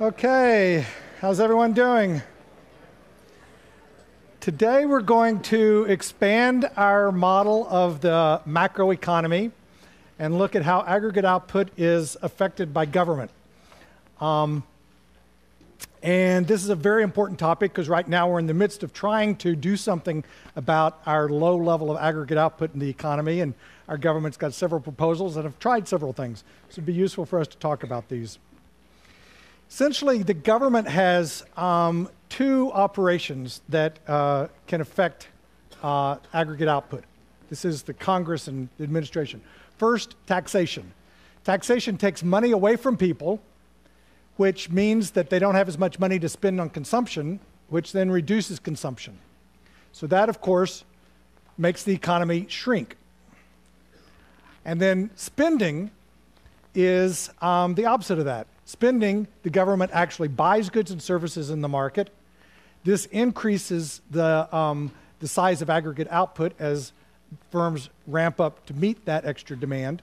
Okay, how's everyone doing? Today we're going to expand our model of the macroeconomy and look at how aggregate output is affected by government. And this is a very important topic because right now we're in the midst of trying to do something about our low level of aggregate output in the economy, and our government's got several proposals and have tried several things. So it'd be useful for us to talk about these. Essentially, the government has two operations that can affect aggregate output. This is the Congress and the administration. First, taxation. Taxation takes money away from people, which means that they don't have as much money to spend on consumption, which then reduces consumption. So that, of course, makes the economy shrink. And then spending is the opposite of that. Spending, the government actually buys goods and services in the market. This increases the size of aggregate output as firms ramp up to meet that extra demand.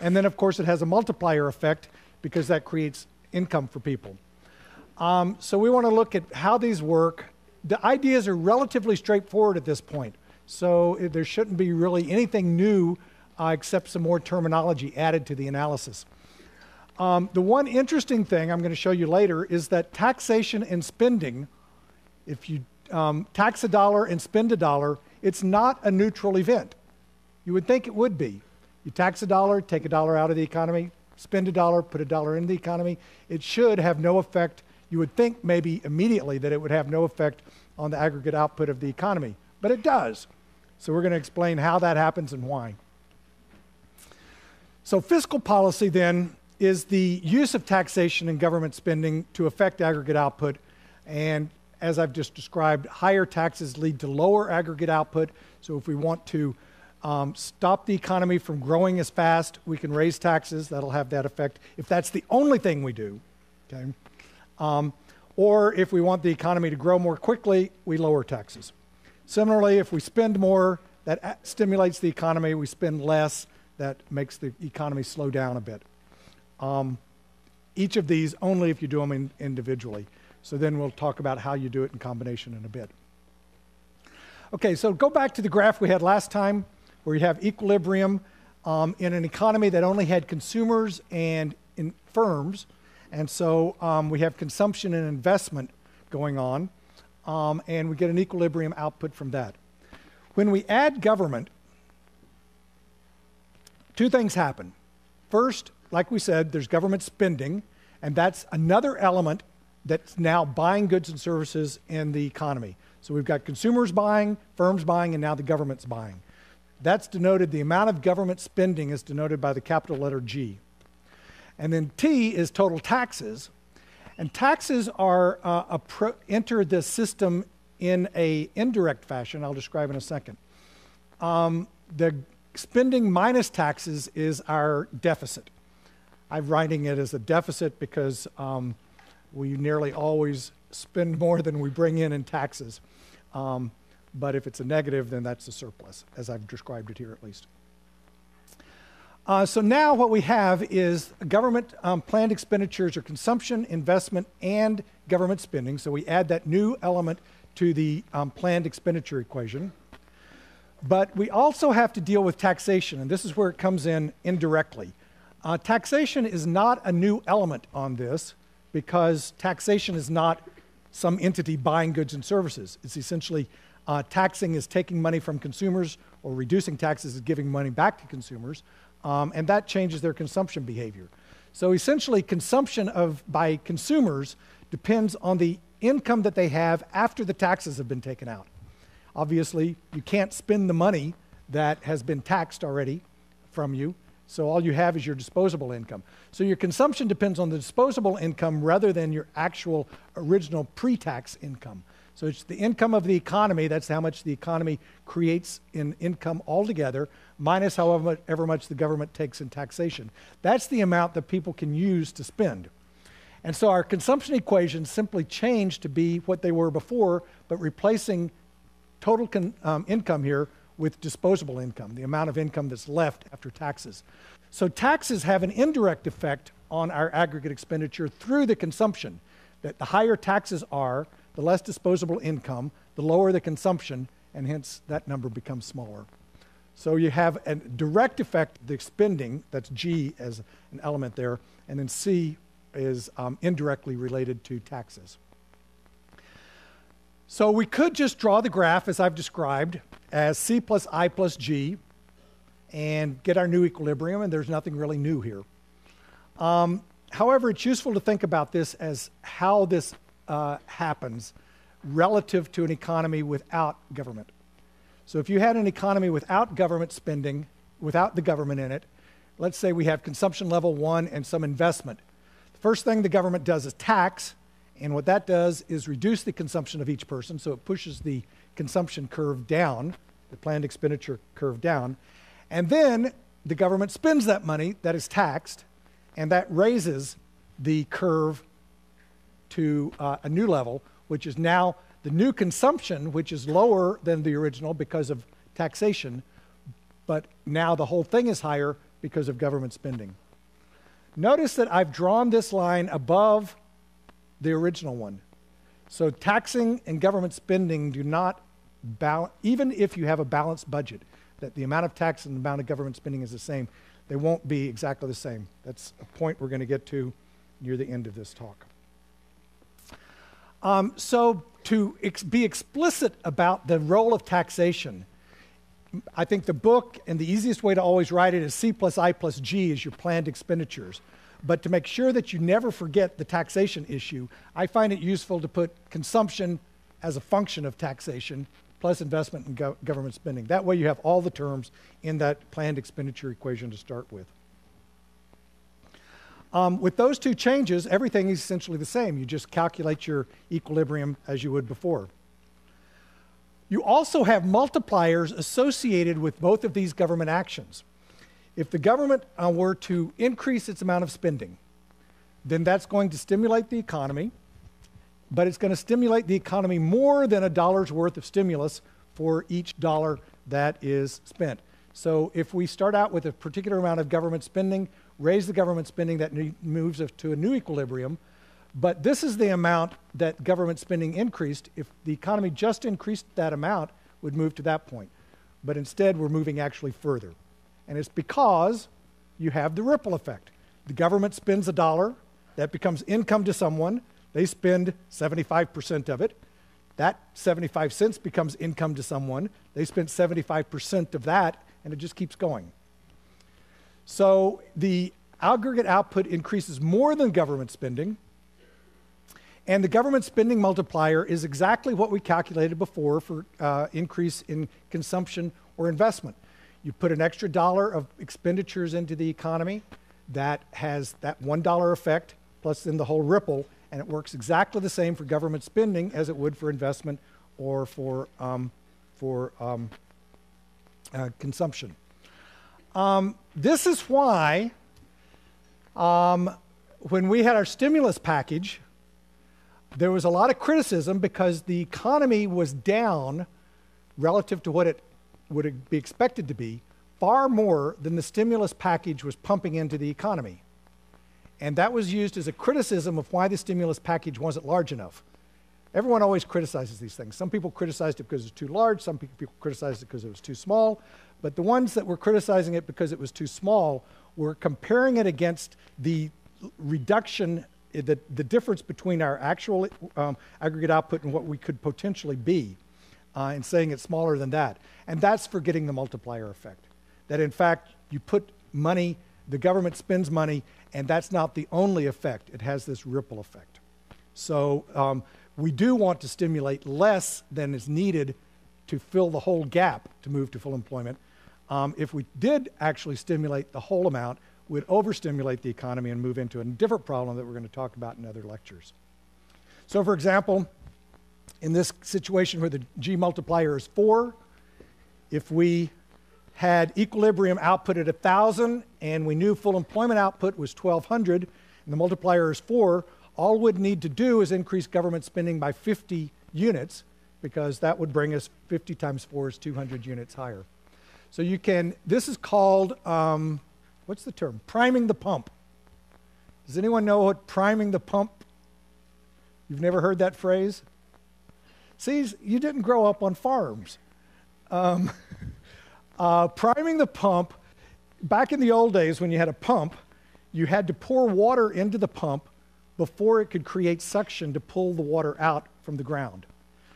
And then, of course, it has a multiplier effect because that creates income for people. So we want to look at how these work. The ideas are relatively straightforward at this point. So there shouldn't be really anything new except some more terminology added to the analysis. The one interesting thing I'm going to show you later is that taxation and spending, if you tax a dollar and spend a dollar, it's not a neutral event. You would think it would be. You tax a dollar, take a dollar out of the economy, spend a dollar, put a dollar in the economy. It should have no effect. You would think maybe immediately that it would have no effect on the aggregate output of the economy, but it does. So we're going to explain how that happens and why. So fiscal policy then is the use of taxation and government spending to affect aggregate output. And as I've just described, higher taxes lead to lower aggregate output. So if we want to stop the economy from growing as fast, we can raise taxes. That'll have that effect if that's the only thing we do. Okay? Or if we want the economy to grow more quickly, we lower taxes. Similarly, if we spend more, that stimulates the economy. We spend less, that makes the economy slow down a bit. Each of these only if you do them individually. So then we'll talk about how you do it in combination in a bit. Okay, so go back to the graph we had last time where you have equilibrium in an economy that only had consumers and in firms. And so we have consumption and investment going on, and we get an equilibrium output from that. When we add government, two things happen. First, like we said, there's government spending, and that's another element that's now buying goods and services in the economy. So we've got consumers buying, firms buying, and now the government's buying. That's denoted, the amount of government spending is denoted by the capital letter G. And then T is total taxes. And taxes are enter the system in an indirect fashion, I'll describe in a second. The spending minus taxes is our deficit. I'm writing it as a deficit because we nearly always spend more than we bring in taxes. But if it's a negative, then that's a surplus, as I've described it here at least. So now what we have is government planned expenditures or consumption, investment, and government spending. So we add that new element to the planned expenditure equation. But we also have to deal with taxation, and this is where it comes in indirectly. Taxation is not a new element on this because taxation is not some entity buying goods and services. It's essentially taxing is taking money from consumers, or reducing taxes is giving money back to consumers, and that changes their consumption behavior. So essentially, consumption by consumers depends on the income that they have after the taxes have been taken out. Obviously, you can't spend the money that has been taxed already from you, so all you have is your disposable income. So your consumption depends on the disposable income rather than your actual original pre-tax income. So it's the income of the economy, that's how much the economy creates in income altogether, minus however much the government takes in taxation. That's the amount that people can use to spend. And so our consumption equations simply change to be what they were before, but replacing total income here with disposable income, the amount of income that's left after taxes. So taxes have an indirect effect on our aggregate expenditure through the consumption. That the higher taxes are, the less disposable income, the lower the consumption, and hence that number becomes smaller. So you have a direct effect, the spending, that's G as an element there, and then C is indirectly related to taxes. So we could just draw the graph as I've described as C plus I plus G and get our new equilibrium, and there's nothing really new here. However, it's useful to think about this as how this happens relative to an economy without government. So if you had an economy without government spending, without the government in it, let's say we have consumption level 1 and some investment. The first thing the government does is tax, and what that does is reduce the consumption of each person, so it pushes the consumption curve down, the planned expenditure curve down, and then the government spends that money that is taxed, and that raises the curve to a new level, which is now the new consumption, which is lower than the original because of taxation, but now the whole thing is higher because of government spending. Notice that I've drawn this line above the original one. So taxing and government spending do not balance, even if you have a balanced budget, that the amount of tax and the amount of government spending is the same, they won't be exactly the same. That's a point we're going to get to near the end of this talk. So to be explicit about the role of taxation, I think the book and the easiest way to always write it is C plus I plus G is your planned expenditures. But to make sure that you never forget the taxation issue, I find it useful to put consumption as a function of taxation plus investment and government spending. That way you have all the terms in that planned expenditure equation to start with. With those two changes, everything is essentially the same. You just calculate your equilibrium as you would before. You also have multipliers associated with both of these government actions. If the government were to increase its amount of spending, then that's going to stimulate the economy, but it's going to stimulate the economy more than $1's worth of stimulus for each dollar that is spent. So if we start out with a particular amount of government spending, raise the government spending, that moves us to a new equilibrium, but this is the amount that government spending increased. If the economy just increased that amount, would move to that point. But instead, we're moving actually further. And it's because you have the ripple effect. The government spends $1, that becomes income to someone. They spend 75% of it. That 75 cents becomes income to someone. They spent 75% of that, and it just keeps going. So the aggregate output increases more than government spending, and the government spending multiplier is exactly what we calculated before for increase in consumption or investment. You put an extra dollar of expenditures into the economy, that has that $1 effect, plus then the whole ripple, and it works exactly the same for government spending as it would for investment or for consumption. This is why when we had our stimulus package, there was a lot of criticism because the economy was down relative to what it would be expected to be, far more than the stimulus package was pumping into the economy. And that was used as a criticism of why the stimulus package wasn't large enough. Everyone always criticizes these things. Some people criticized it because it was too large, some people criticized it because it was too small, but the ones that were criticizing it because it was too small were comparing it against the reduction, the difference between our actual aggregate output and what we could potentially be, and saying it's smaller than that. And that's forgetting the multiplier effect. That in fact, you put money, the government spends money, and that's not the only effect. It has this ripple effect. So we do want to stimulate less than is needed to fill the whole gap to move to full employment. If we did actually stimulate the whole amount, we'd overstimulate the economy and move into a different problem that we're going to talk about in other lectures. So for example, in this situation where the G multiplier is 4, if we had equilibrium output at 1,000 and we knew full employment output was 1,200 and the multiplier is 4, all we'd need to do is increase government spending by 50 units, because that would bring us 50 times 4 is 200 units higher. So you can, this is called, what's the term? Priming the pump. Does anyone know what priming the pump? You've never heard that phrase? See, you didn't grow up on farms. Priming the pump, back in the old days when you had a pump, you had to pour water into the pump before it could create suction to pull the water out from the ground.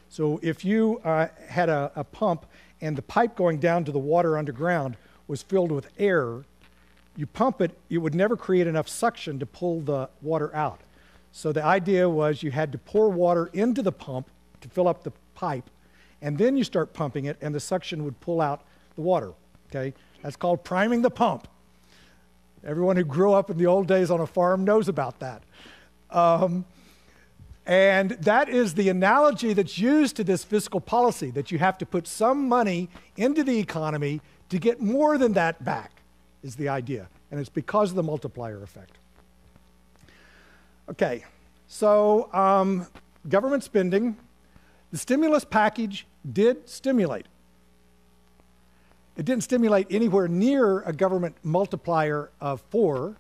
So if you had a pump and the pipe going down to the water underground was filled with air, you pump it, it would never create enough suction to pull the water out. So the idea was you had to pour water into the pump to fill up the pipe, and then you start pumping it, and the suction would pull out the water, okay? That's called priming the pump. Everyone who grew up in the old days on a farm knows about that. And that is the analogy that's used to this fiscal policy, that you have to put some money into the economy to get more than that back, is the idea. And it's because of the multiplier effect. Okay, so government spending. The stimulus package did stimulate. It didn't stimulate anywhere near a government multiplier of 4,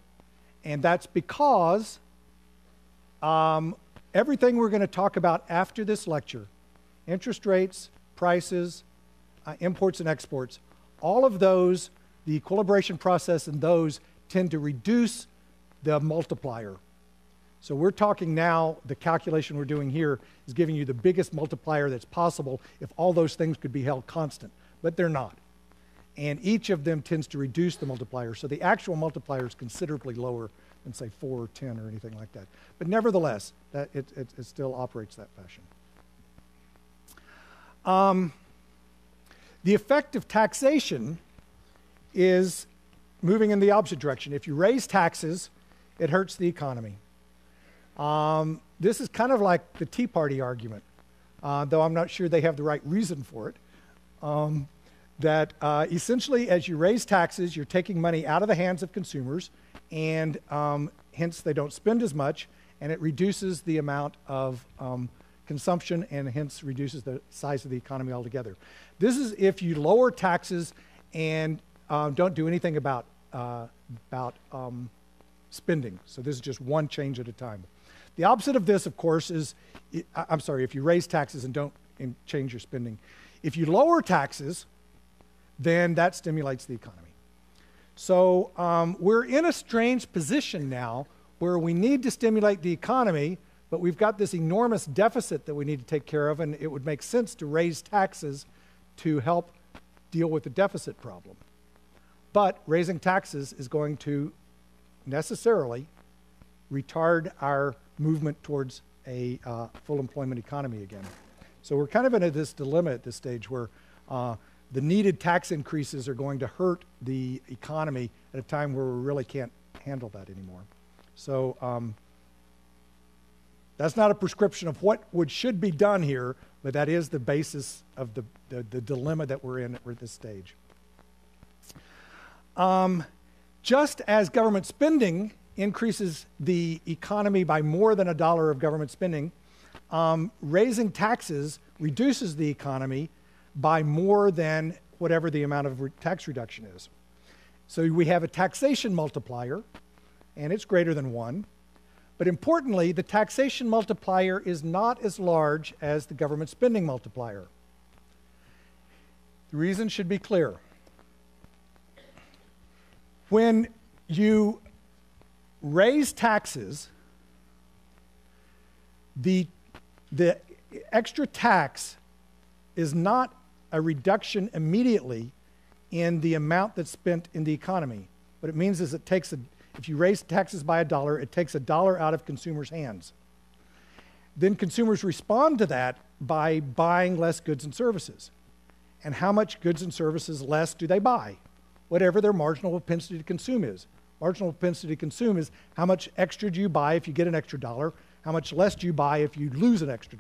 and that's because everything we're going to talk about after this lecture, interest rates, prices, imports and exports, all of those, the equilibration process in those tend to reduce the multiplier. So we're talking now, the calculation we're doing here is giving you the biggest multiplier that's possible if all those things could be held constant, but they're not. And each of them tends to reduce the multiplier, so the actual multiplier is considerably lower than, say, 4 or 10 or anything like that. But nevertheless, that it still operates that fashion. The effect of taxation is moving in the opposite direction. If you raise taxes, it hurts the economy. This is kind of like the Tea Party argument, though I'm not sure they have the right reason for it. That essentially, as you raise taxes, you're taking money out of the hands of consumers, and hence they don't spend as much, and it reduces the amount of consumption, and hence reduces the size of the economy altogether. This is if you lower taxes and don't do anything about spending. So this is just one change at a time. The opposite of this, of course, is, if you raise taxes and don't change your spending. If you lower taxes, then that stimulates the economy. So we're in a strange position now where we need to stimulate the economy, but we've got this enormous deficit that we need to take care of, and it would make sense to raise taxes to help deal with the deficit problem. But raising taxes is going to necessarily retard our movement towards a full employment economy again. So we're kind of in this dilemma at this stage where the needed tax increases are going to hurt the economy at a time where we really can't handle that anymore. So that's not a prescription of what should be done here, but that is the basis of the dilemma that we're in at this stage. Just as government spending increases the economy by more than $1 of government spending, raising taxes reduces the economy by more than whatever the amount of tax reduction is. So we have a taxation multiplier, and it's greater than 1. But importantly, the taxation multiplier is not as large as the government spending multiplier. The reason should be clear. When you raise taxes, the extra tax is not a reduction immediately in the amount that's spent in the economy. What it means is if you raise taxes by $1, it takes $1 out of consumers' hands. Then consumers respond to that by buying less goods and services. And how much goods and services less do they buy? Whatever their marginal propensity to consume is. Marginal propensity to consume is how much extra do you buy if you get an extra $1, how much less do you buy if you lose an extra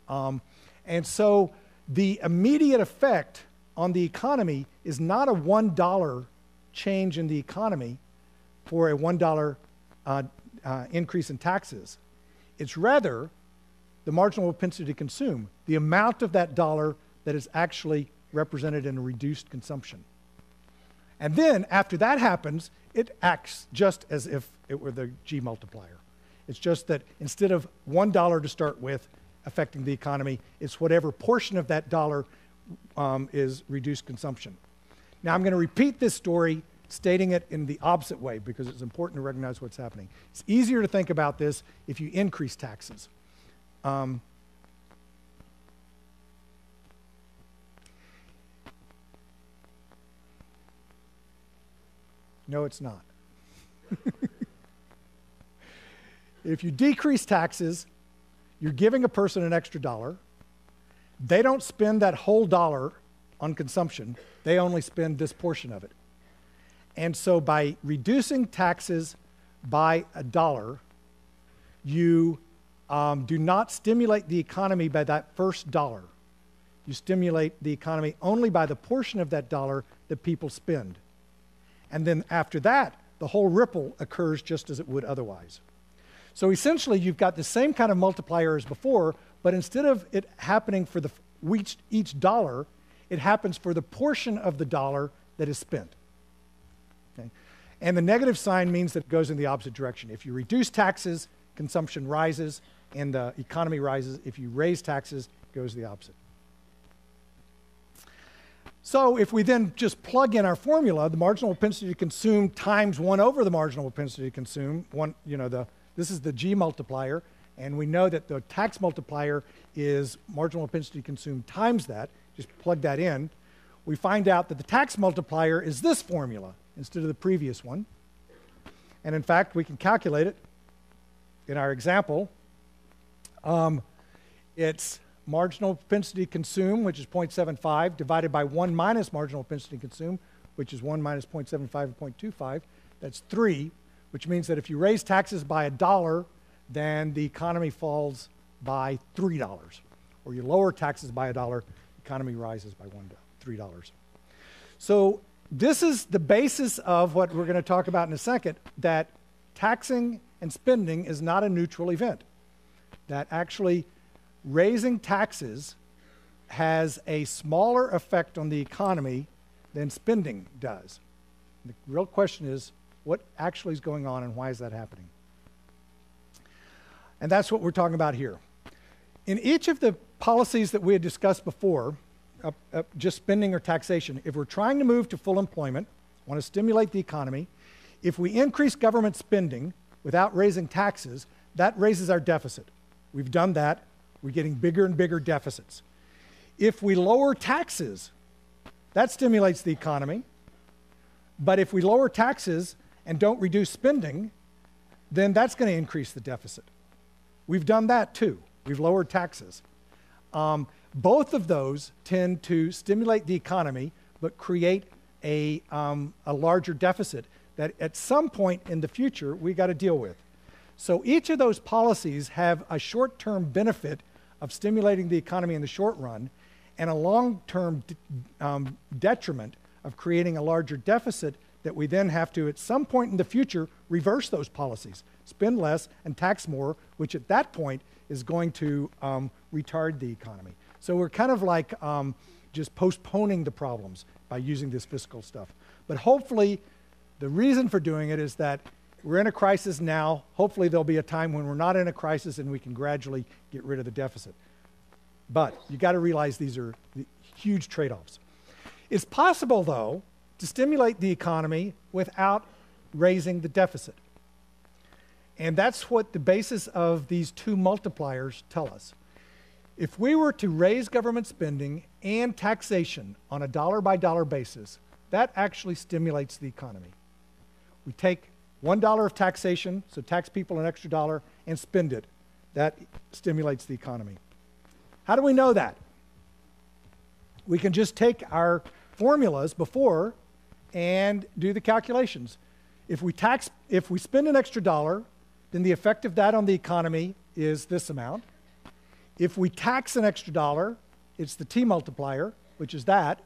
$1. And so the immediate effect on the economy is not a $1 change in the economy for a $1 increase in taxes. It's rather the marginal propensity to consume, the amount of that dollar that is actually represented in a reduced consumption. And then after that happens, it acts just as if it were the G multiplier. It's just that instead of $1 to start with affecting the economy, it's whatever portion of that dollar is reduced consumption. Now I'm going to repeat this story, stating it in the opposite way because it's important to recognize what's happening. It's easier to think about this if you increase taxes. No, it's not. If you decrease taxes, you're giving a person an extra dollar. They don't spend that whole dollar on consumption. They only spend this portion of it. And so by reducing taxes by $1, you do not stimulate the economy by that first dollar. You stimulate the economy only by the portion of that dollar that people spend. And then after that, the whole ripple occurs just as it would otherwise. So essentially, you've got the same kind of multiplier as before, but instead of it happening for each dollar, it happens for the portion of the dollar that is spent. Okay? And the negative sign means that it goes in the opposite direction. If you reduce taxes, consumption rises and the economy rises. If you raise taxes, it goes the opposite. So if we then just plug in our formula, the marginal propensity to consume times 1 over the marginal propensity to consume, this is the G multiplier, and we know that the tax multiplier is marginal propensity to consume times that. Just plug that in. We find out that the tax multiplier is this formula instead of the previous one. And in fact, we can calculate it in our example. It's marginal propensity to consume, which is 0.75, divided by 1 minus marginal propensity to consume, which is 1 minus 0.75 and 0.25. That's 3, which means that if you raise taxes by $1, then the economy falls by $3. Or you lower taxes by $1, the economy rises by $3. So this is the basis of what we're going to talk about in a second, that taxing and spending is not a neutral event. That actually raising taxes has a smaller effect on the economy than spending does. The real question is, what actually is going on and why is that happening? And that's what we're talking about here. In each of the policies that we had discussed before, just spending or taxation, if we're trying to move to full employment, want to stimulate the economy, if we increase government spending without raising taxes, that raises our deficit. We've done that. We're getting bigger and bigger deficits. If we lower taxes, that stimulates the economy. But if we lower taxes and don't reduce spending, then that's going to increase the deficit. We've done that too. We've lowered taxes. Both of those tend to stimulate the economy, but create a larger deficit that at some point in the future we got to deal with. So each of those policies have a short-term benefit of stimulating the economy in the short run and a long-term detriment of creating a larger deficit that we then have to, at some point in the future, reverse those policies, spend less and tax more, which at that point is going to retard the economy. So we're kind of like just postponing the problems by using this fiscal stuff. But hopefully, the reason for doing it is that we're in a crisis now. Hopefully there'll be a time when we're not in a crisis and we can gradually get rid of the deficit. But you got to realize these are huge trade-offs. It's possible, though, to stimulate the economy without raising the deficit. And that's what the basis of these two multipliers tell us. If we were to raise government spending and taxation on a dollar-by-dollar basis, that actually stimulates the economy. We take $1 of taxation, so tax people an extra dollar, and spend it. That stimulates the economy. How do we know that? We can just take our formulas before and do the calculations. If we spend an extra dollar, then the effect of that on the economy is this amount. If we tax an extra dollar, it's the T multiplier, which is that.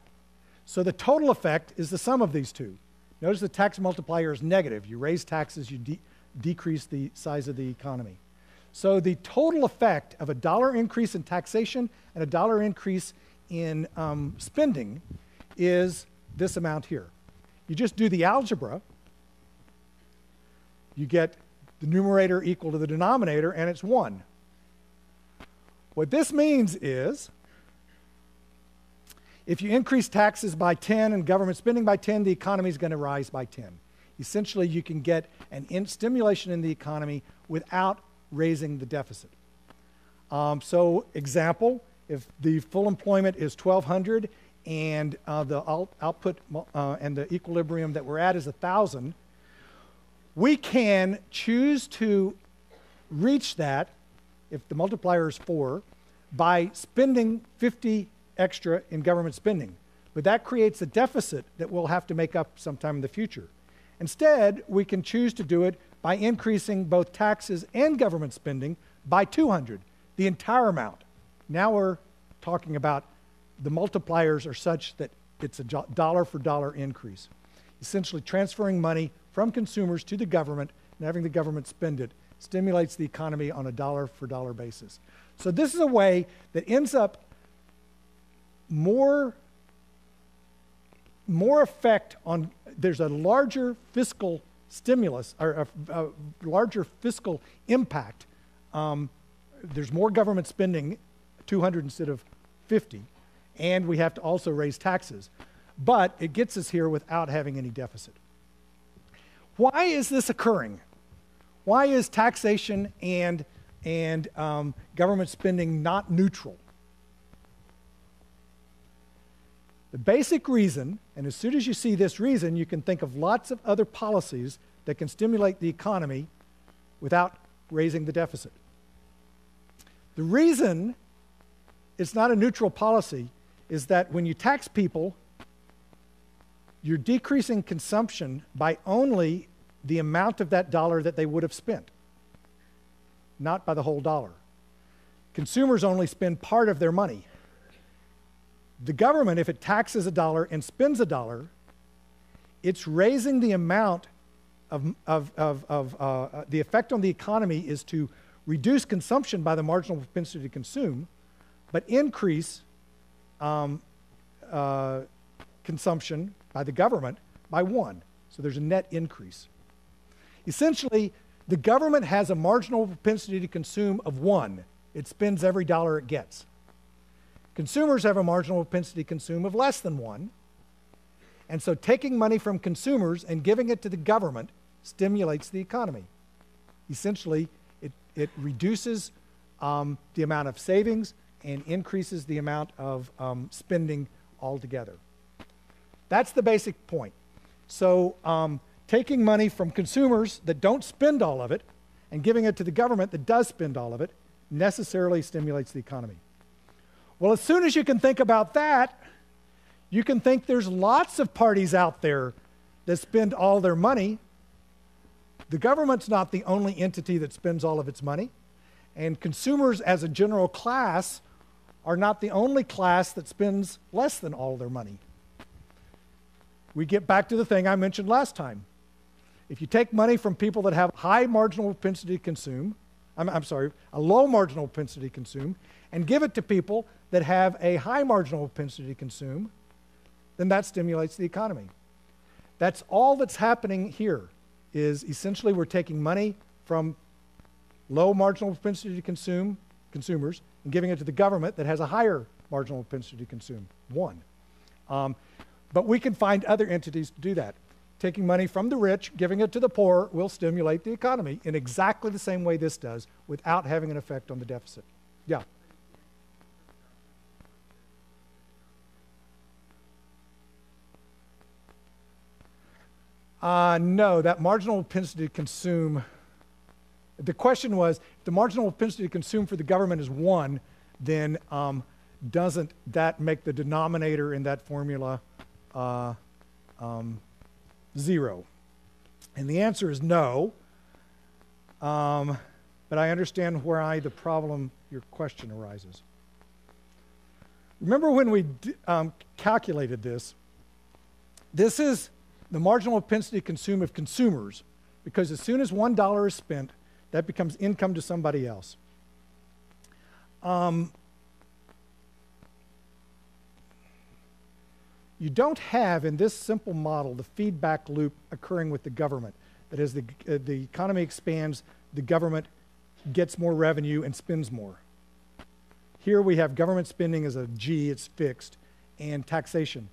So the total effect is the sum of these two. Notice the tax multiplier is negative. You raise taxes, you decrease the size of the economy. So the total effect of a dollar increase in taxation and a dollar increase in spending is this amount here. You just do the algebra, You get the numerator equal to the denominator, and it's 1. What this means is, if you increase taxes by 10 and government spending by 10, the economy is going to rise by 10. Essentially, you can get an stimulation in the economy without raising the deficit. So, example, if the full employment is 1,200 and the output and the equilibrium that we're at is 1,000, we can choose to reach that, if the multiplier is 4, by spending 50 extra in government spending. But that creates a deficit that we'll have to make up sometime in the future. Instead, we can choose to do it by increasing both taxes and government spending by 200, the entire amount. Now we're talking about the multipliers are such that it's a dollar for dollar increase. Essentially transferring money from consumers to the government and having the government spend it stimulates the economy on a dollar for dollar basis. So this is a way that ends up more effect on, there's a larger fiscal stimulus, or a larger fiscal impact. There's more government spending, 200 instead of 50, and we have to also raise taxes. But it gets us here without having any deficit. Why is this occurring? Why is taxation and government spending not neutral? The basic reason, and as soon as you see this reason, you can think of lots of other policies that can stimulate the economy without raising the deficit. The reason it's not a neutral policy is that when you tax people, you're decreasing consumption by only the amount of that dollar that they would have spent, not by the whole dollar. Consumers only spend part of their money. The government, if it taxes $1 and spends $1, it's raising the amount of the effect on the economy is to reduce consumption by the marginal propensity to consume, but increase consumption by the government by 1. So there's a net increase. Essentially, the government has a marginal propensity to consume of 1. It spends every dollar it gets. Consumers have a marginal propensity to consume of less than 1. And so taking money from consumers and giving it to the government stimulates the economy. Essentially, it reduces the amount of savings and increases the amount of spending altogether. That's the basic point. So taking money from consumers that don't spend all of it and giving it to the government that does spend all of it necessarily stimulates the economy. Well, as soon as you can think about that, you can think there's lots of parties out there that spend all their money. The government's not the only entity that spends all of its money, and consumers as a general class are not the only class that spends less than all their money. We get back to the thing I mentioned last time. If you take money from people that have high marginal propensity to consume, a low marginal propensity to consume, and give it to people that have a high marginal propensity to consume, then that stimulates the economy. That's all that's happening here, is essentially we're taking money from low marginal propensity to consume consumers and giving it to the government that has a higher marginal propensity to consume, 1. But we can find other entities to do that. Taking money from the rich, giving it to the poor, will stimulate the economy in exactly the same way this does without having an effect on the deficit. Yeah. No, that marginal propensity to consume, the question was, if the marginal propensity to consume for the government is 1, then doesn't that make the denominator in that formula 0? And the answer is no. But I understand where the problem, your question arises. Remember when we calculated this? This is the marginal propensity to consume of consumers, because as soon as $1 is spent, that becomes income to somebody else. You don't have, in this simple model, the feedback loop occurring with the government. that as the economy expands, the government gets more revenue and spends more. Here we have government spending as a G, it's fixed, and taxation.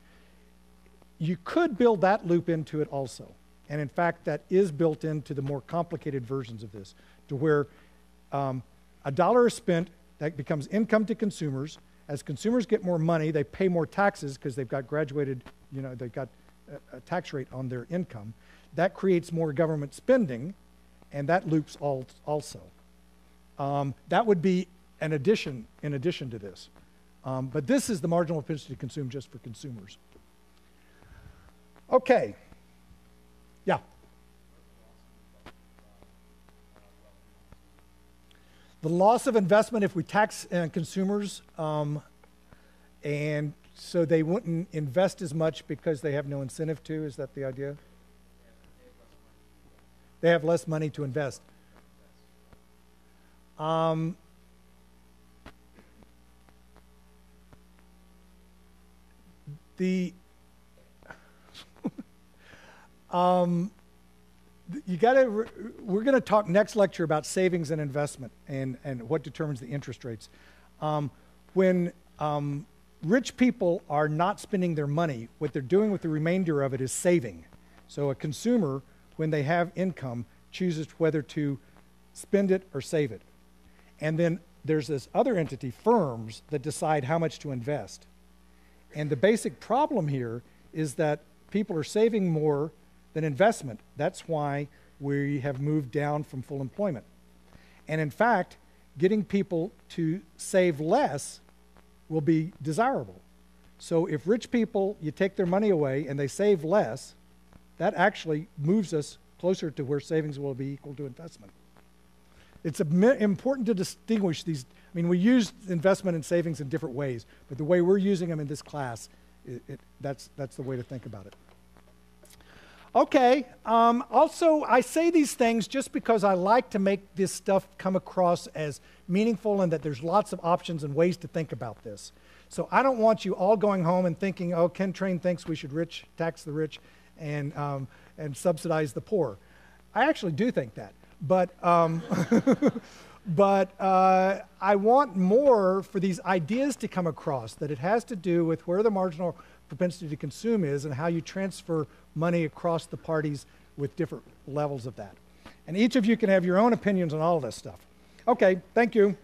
You could build that loop into it also. And in fact, that is built into the more complicated versions of this, to where a dollar is spent, that becomes income to consumers. As consumers get more money, they pay more taxes because they've got graduated, they've got a tax rate on their income. That creates more government spending, and that loops also. That would be an addition in addition to this. But this is the marginal propensity to consume just for consumers. Okay. Yeah. The loss of investment if we tax consumers, and so they wouldn't invest as much because they have no incentive to. Is that the idea? They have less money to invest. We're going to talk next lecture about savings and investment and what determines the interest rates. When rich people are not spending their money, what they're doing with the remainder of it is saving. So a consumer, when they have income, chooses whether to spend it or save it. And then there's this other entity, firms, that decide how much to invest. And the basic problem here is that people are saving more than investment. That's why we have moved down from full employment. And in fact, getting people to save less will be desirable. So if rich people, you take their money away and they save less, that actually moves us closer to where savings will be equal to investment. It's important to distinguish these. I mean, we use investment and savings in different ways, but the way we're using them in this class, that's the way to think about it. Okay, also I say these things just because I like to make this stuff come across as meaningful and that there's lots of options and ways to think about this. So I don't want you all going home and thinking, oh, Ken Train thinks we should tax the rich and subsidize the poor. I actually do think that, but I want more for these ideas to come across, that it has to do with where the marginal propensity to consume is and how you transfer money across the parties with different levels of that. And each of you can have your own opinions on all of this stuff. Okay, thank you.